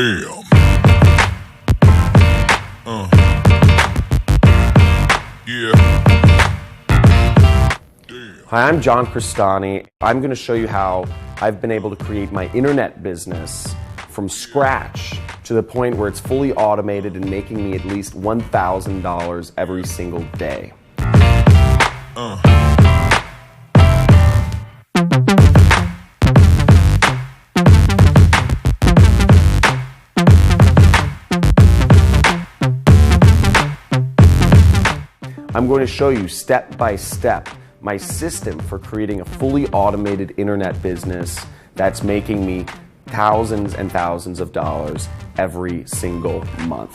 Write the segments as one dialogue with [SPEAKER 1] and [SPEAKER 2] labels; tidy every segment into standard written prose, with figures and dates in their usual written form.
[SPEAKER 1] Damn. Yeah. Damn.
[SPEAKER 2] Hi, I'm Johncrestaniscam. I'm going to show you how I've been able to create my internet business from scratch to the point where it's fully automated and making me at least $1,000 every single day. I'm going to show you step by step my system for creating a fully automated internet business that's making me thousands and thousands of dollars every single month.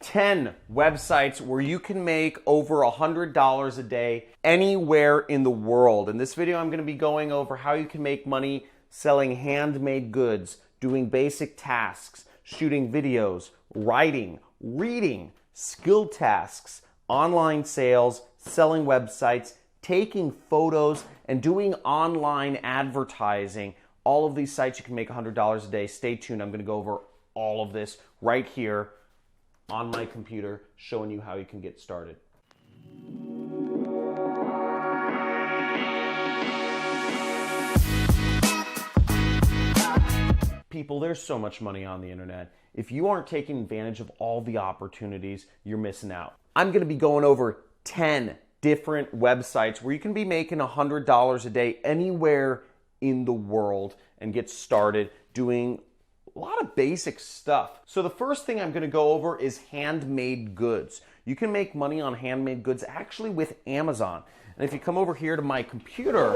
[SPEAKER 2] 10 websites where you can make over $100 a day anywhere in the world. In this video, I'm going to be going over how you can make money selling handmade goods, doing basic tasks, shooting videos, writing, reading, skill tasks, online sales, selling websites, taking photos, and doing online advertising. All of these sites you can make $100 a day. Stay tuned. I'm going to go over all of this right here on my computer, showing you how you can get started. People, there's so much money on the internet. If you aren't taking advantage of all the opportunities, you're missing out. I'm going to be going over 10 different websites where you can be making $100 a day anywhere in the world and get started doing a lot of basic stuff. So the first thing I'm going to go over is handmade goods. You can make money on handmade goods actually with Amazon. And if you come over here to my computer,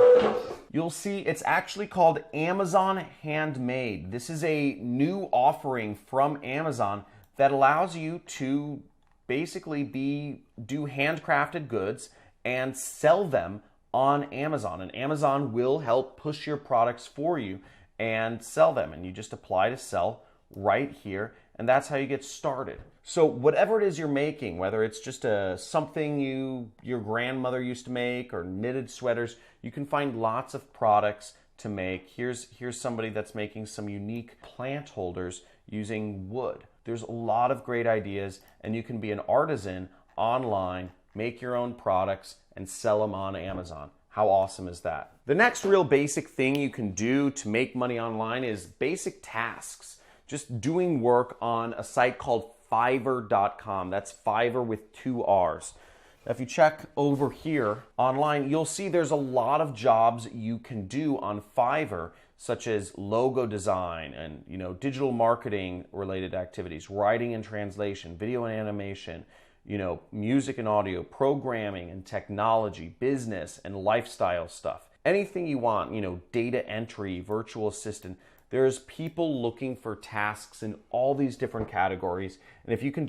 [SPEAKER 2] you'll see it's actually called Amazon Handmade. This is a new offering from Amazon that allows you to basically do handcrafted goods and sell them on Amazon. And Amazon will help push your products for you and sell them. And you just apply to sell right here, and that's how you get started. So whatever it is you're making, whether it's just something your grandmother used to make or knitted sweaters, you can find lots of products to make. Here's somebody that's making some unique plant holders using wood. There's a lot of great ideas, and you can be an artisan online, make your own products, and sell them on Amazon. How awesome is that? The next real basic thing you can do to make money online is basic tasks. Just doing work on a site called Fiverr.com. That's Fiverr with 2 R's. Now, if you check over here online, you'll see there's a lot of jobs you can do on Fiverr, such as logo design and digital marketing related activities, writing and translation, video and animation, music and audio, programming and technology, business and lifestyle stuff. Anything you want, data entry, virtual assistant. There's people looking for tasks in all these different categories. And if you can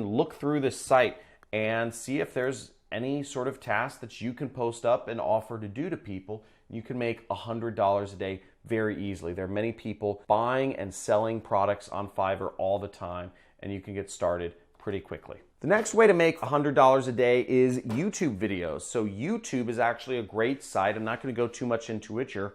[SPEAKER 2] look through this site and see if there's any sort of task that you can post up and offer to do to people. You can make $100 a day very easily. There are many people buying and selling products on Fiverr all the time, and you can get started pretty quickly. The next way to make $100 a day is YouTube videos. So YouTube is actually a great site. I'm not going to go too much into it. You're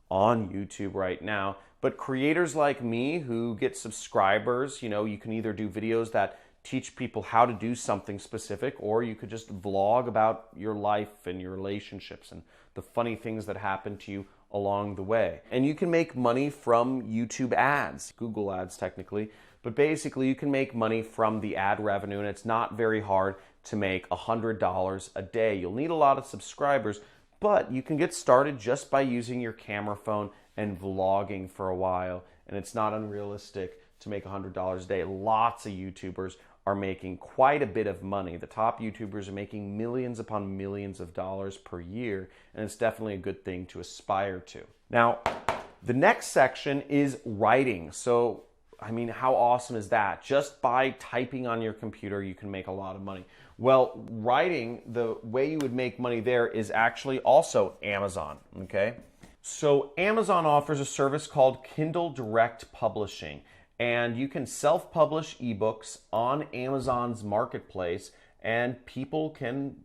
[SPEAKER 2] on YouTube right now, but creators like me who get subscribers, you can either do videos that teach people how to do something specific, or you could just vlog about your life and your relationships and the funny things that happen to you along the way. And you can make money from YouTube ads, Google ads technically, but basically you can make money from the ad revenue, and it's not very hard to make $100 a day. You'll need a lot of subscribers, but you can get started just by using your camera phone and vlogging for a while, and it's not unrealistic to make $100 a day. Lots of YouTubers are making quite a bit of money. The top YouTubers are making millions upon millions of dollars per year, and it's definitely a good thing to aspire to. Now, the next section is writing. So, how awesome is that? Just by typing on your computer, you can make a lot of money. Well, writing, the way you would make money there is actually also Amazon, okay? So Amazon offers a service called Kindle Direct Publishing, and you can self-publish ebooks on Amazon's marketplace, and people can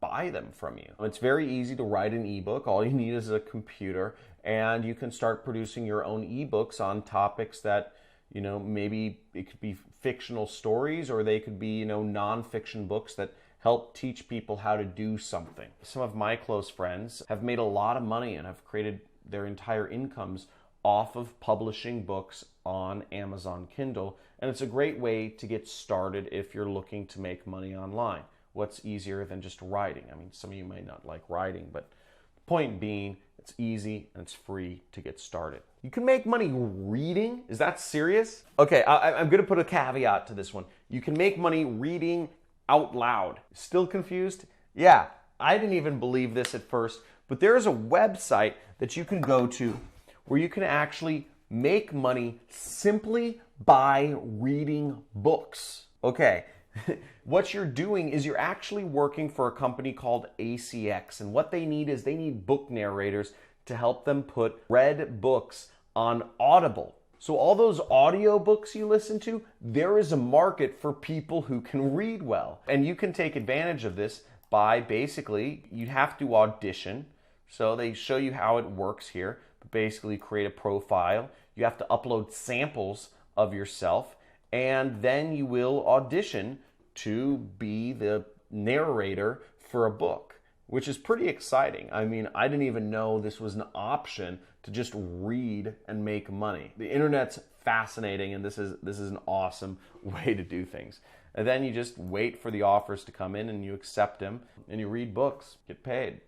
[SPEAKER 2] buy them from you. It's very easy to write an ebook. All you need is a computer, and you can start producing your own ebooks on topics that, maybe it could be fictional stories, or they could be, nonfiction books that help teach people how to do something. Some of my close friends have made a lot of money and have created their entire incomes off of publishing books on Amazon Kindle, and it's a great way to get started if you're looking to make money online. What's easier than just writing? I mean, some of you might not like writing, but the point being, it's easy and it's free to get started. You can make money reading? Is that serious? Okay, I'm gonna put a caveat to this one. You can make money reading out loud. Still confused? Yeah, I didn't even believe this at first, but there's a website that you can go to where you can actually make money simply by reading books. Okay, what you're doing is you're actually working for a company called ACX, and what they need book narrators to help them put read books on Audible. So all those audio books you listen to, there is a market for people who can read well. And you can take advantage of this by basically, you have to audition. So they show you how it works here. Basically create a profile. You have to upload samples of yourself, and then you will audition to be the narrator for a book, which is pretty exciting. I mean, I didn't even know this was an option to just read and make money. The internet's fascinating, and this is an awesome way to do things. And then you just wait for the offers to come in, and you accept them, and you read books, get paid.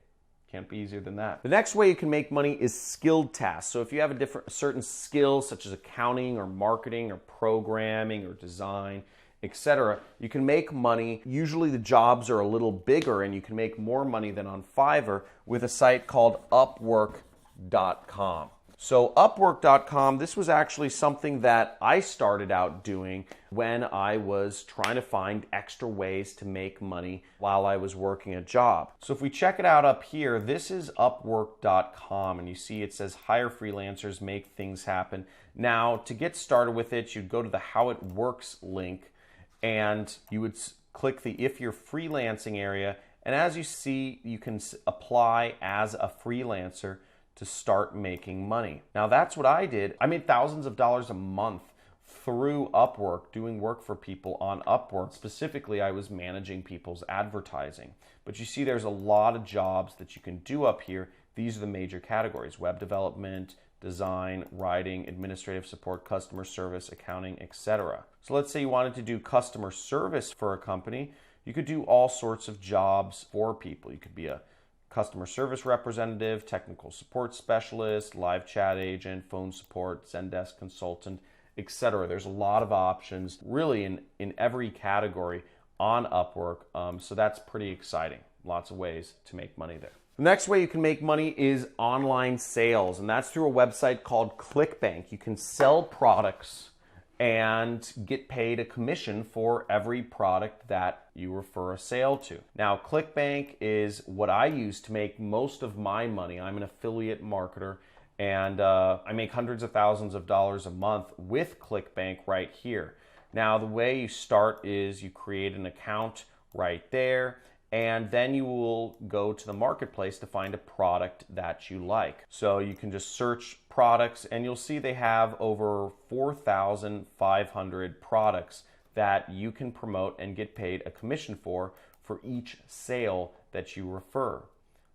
[SPEAKER 2] Can't be easier than that. The next way you can make money is skilled tasks. So if you have a certain skill, such as accounting or marketing or programming or design, etc., you can make money. Usually the jobs are a little bigger, and you can make more money than on Fiverr with a site called Upwork.com. So Upwork.com, this was actually something that I started out doing when I was trying to find extra ways to make money while I was working a job. So if we check it out up here, this is Upwork.com, and you see it says hire freelancers, make things happen. Now, to get started with it, you'd go to the How It Works link, and you would click the If You're Freelancing area, and as you see, you can apply as a freelancer to start making money. Now that's what I did. I made thousands of dollars a month through Upwork, doing work for people on Upwork. Specifically, I was managing people's advertising. But you see there's a lot of jobs that you can do up here. These are the major categories: web development, design, writing, administrative support, customer service, accounting, etc. So let's say you wanted to do customer service for a company. You could do all sorts of jobs for people. You could be a customer service representative, technical support specialist, live chat agent, phone support, Zendesk consultant, etc. There's a lot of options really in every category on Upwork. So that's pretty exciting. Lots of ways to make money there. The next way you can make money is online sales, and that's through a website called Clickbank. You can sell products and get paid a commission for every product that you refer a sale to. Now, Clickbank is what I use to make most of my money. I'm an affiliate marketer, and I make hundreds of thousands of dollars a month with Clickbank right here. Now, the way you start is you create an account right there, and then you will go to the marketplace to find a product that you like. So you can just search products, and you'll see they have over 4,500 products that you can promote and get paid a commission for each sale that you refer.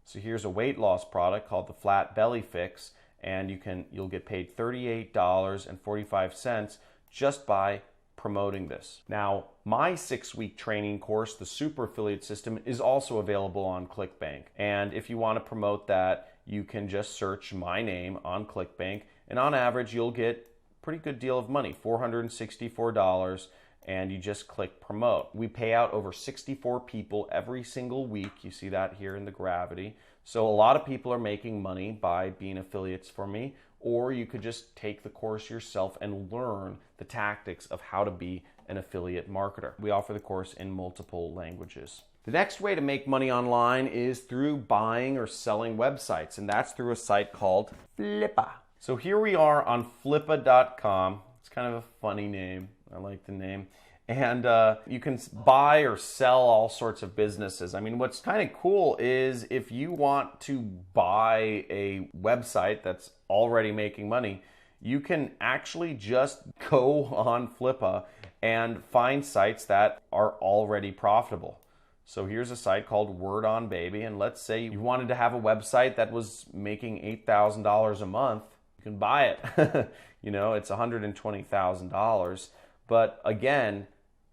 [SPEAKER 2] So here's a weight loss product called the Flat Belly Fix, and you'll get paid $38.45 just by promoting this. Now, my 6-week training course, the Super Affiliate System, is also available on Clickbank. And if you want to promote that, you can just search my name on Clickbank, and on average, you'll get a pretty good deal of money, $464, and you just click promote. We pay out over 64 people every single week. You see that here in the gravity. So a lot of people are making money by being affiliates for me, or you could just take the course yourself and learn the tactics of how to be an affiliate marketer. We offer the course in multiple languages. The next way to make money online is through buying or selling websites, and that's through a site called Flippa. So here we are on Flippa.com. It's kind of a funny name. I like the name. And you can buy or sell all sorts of businesses. I mean, what's kind of cool is if you want to buy a website that's already making money, you can actually just go on Flippa and find sites that are already profitable. So here's a site called Word On Baby, and let's say you wanted to have a website that was making $8,000 a month, you can buy it. You know, it's $120,000. But again,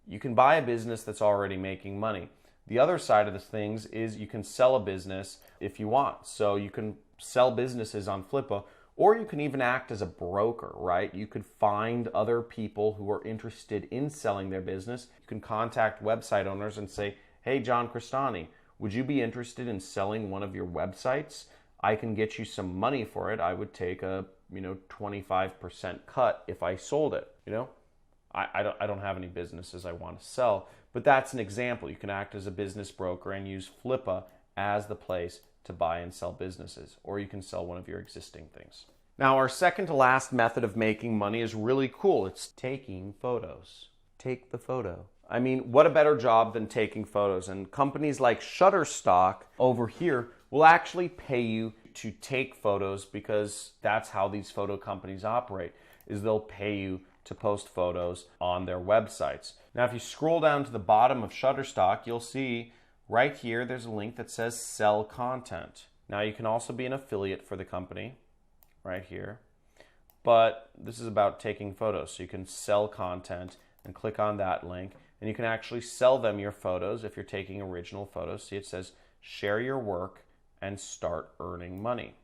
[SPEAKER 2] you can buy a business that's already making money. The other side of the things is you can sell a business if you want. So you can sell businesses on Flippa, or you can even act as a broker, right? You could find other people who are interested in selling their business. You can contact website owners and say, hey, John Crestani, would you be interested in selling one of your websites? I can get you some money for it. I would take a 25% cut if I sold it. I don't have any businesses I want to sell, but that's an example. You can act as a business broker and use Flippa as the place to buy and sell businesses, or you can sell one of your existing things. Now, our second to last method of making money is really cool. It's taking photos. Take the photo. I mean, what a better job than taking photos? And companies like Shutterstock over here will actually pay you to take photos, because that's how these photo companies operate, is they'll pay you to post photos on their websites. Now, if you scroll down to the bottom of Shutterstock, you'll see right here there's a link that says sell content. Now, you can also be an affiliate for the company right here, but this is about taking photos. So you can sell content and click on that link, and you can actually sell them your photos if you're taking original photos. See, it says share your work and start earning money.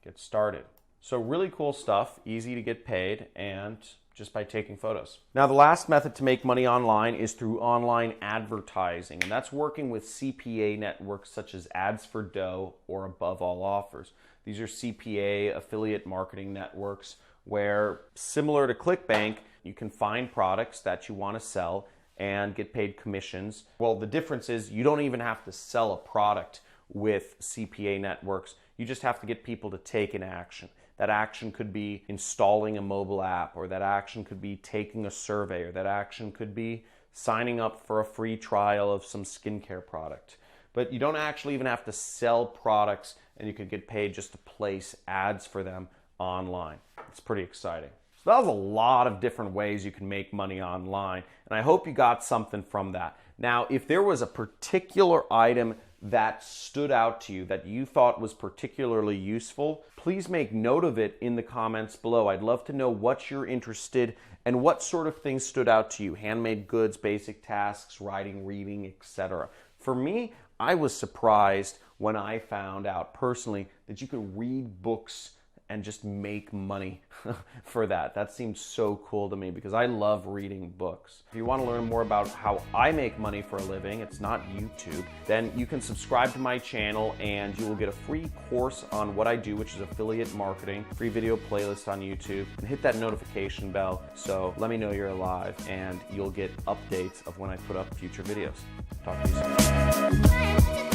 [SPEAKER 2] Get started. So really cool stuff, easy to get paid, and just by taking photos. Now, the last method to make money online is through online advertising, and that's working with CPA networks such as Ads for Dough or Above All Offers. These are CPA affiliate marketing networks where, similar to Clickbank, you can find products that you want to sell and get paid commissions. Well, the difference is you don't even have to sell a product with CPA networks. You just have to get people to take an action. That action could be installing a mobile app, or that action could be taking a survey, or that action could be signing up for a free trial of some skincare product. But you don't actually even have to sell products, and you could get paid just to place ads for them online. It's pretty exciting. So that was a lot of different ways you can make money online, and I hope you got something from that. Now, if there was a particular item that stood out to you that you thought was particularly useful, please make note of it in the comments below. I'd love to know what you're interested and what sort of things stood out to you. Handmade goods, basic tasks, writing, reading, etc. For me, I was surprised when I found out personally that you could read books and just make money for that. That seems so cool to me because I love reading books. If you want to learn more about how I make money for a living, it's not YouTube, then you can subscribe to my channel and you will get a free course on what I do, which is affiliate marketing, free video playlist on YouTube, and hit that notification bell so let me know you're alive and you'll get updates of when I put up future videos. Talk to you soon.